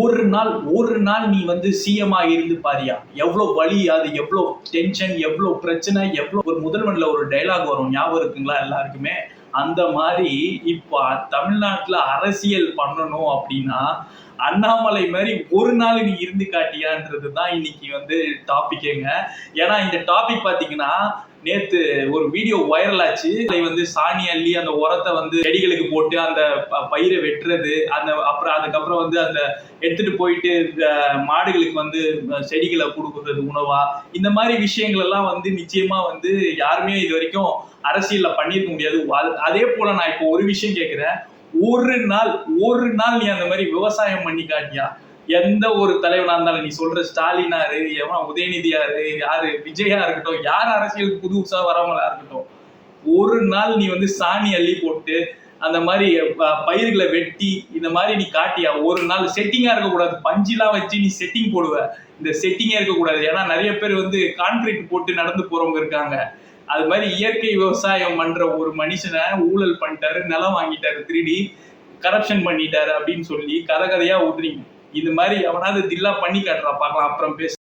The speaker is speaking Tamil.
ஒரு நாள் நீ வந்து சிஎம்ஆ இருந்து பாரியா, எவ்வளவு வலி, அது எவ்வளவு டென்ஷன், எவ்வளவு பிரச்சனை, எவ்வளவு. ஒரு முதல்வன்ல ஒரு டைலாக் வரும், ஞாபகம் இருக்குங்களா எல்லாருக்குமே? அந்த மாதிரி இப்ப தமிழ்நாட்டுல அரசியல் பண்ணணும் அப்படின்னா அண்ணாமலை மாதிரி ஒரு நாள் நீ இருந்து காட்டியான்றது தான் இன்னைக்கு வந்து டாபிக்கேங்க. ஏன்னா இந்த டாபிக் பாத்தீங்கன்னா, நேத்து ஒரு வீடியோ வைரல் ஆச்சு. வந்து சாணி அள்ளி அந்த உரத்தை வந்து செடிகளுக்கு போட்டு அந்த பயிரை வெட்டுறது, அந்த அப்புறம் அதுக்கப்புறம் வந்து அந்த எடுத்துட்டு போயிட்டு மாடுகளுக்கு வந்து செடிகளை கொடுக்குறது உணவா, இந்த மாதிரி விஷயங்கள் எல்லாம் வந்து நிச்சயமா வந்து யாருமே இது வரைக்கும் அரசியல்ல பண்ணிருக்க முடியாது. அதே போல நான் இப்போ ஒரு விஷயம் கேட்கிறேன், ஒரு நாள் நீ அந்த மாதிரி விவசாயம் பண்ணி காட்டியா? எந்த ஒரு தலைவனா இருந்தாலும், நீ சொல்ற ஸ்டாலினாரு, எவன் உதயநிதியாரு, யாரு விஜயா இருக்கட்டும், யார் அரசியலுக்கு புதுசா வரவங்களா இருக்கட்டும், ஒரு நாள் நீ வந்து சாணி அள்ளி போட்டு அந்த மாதிரி பயிர்களை வெட்டி இந்த மாதிரி நீ காட்டியா? ஒரு நாள் செட்டிங்கா இருக்கக்கூடாது, பஞ்சிலாம் வச்சு நீ செட்டிங் போடுவ, இந்த செட்டிங்கே இருக்கக்கூடாது. ஏன்னா நிறைய பேர் வந்து கான்கிரீட் போட்டு நடந்து போறவங்க இருக்காங்க. அது மாதிரி இயற்கை விவசாயம் பண்ற ஒரு மனுஷனை ஊழல் பண்ணிட்டாரு, நிலம் வாங்கிட்டாரு, திருடி கரப்ஷன் பண்ணிட்டாரு அப்படின்னு சொல்லி கதை கதையா விடுறீங்க. இது மாதிரி எவனாவது தில்லா பண்ணி காட்டுறா பார்க்கலாம், அப்புறம் பேச.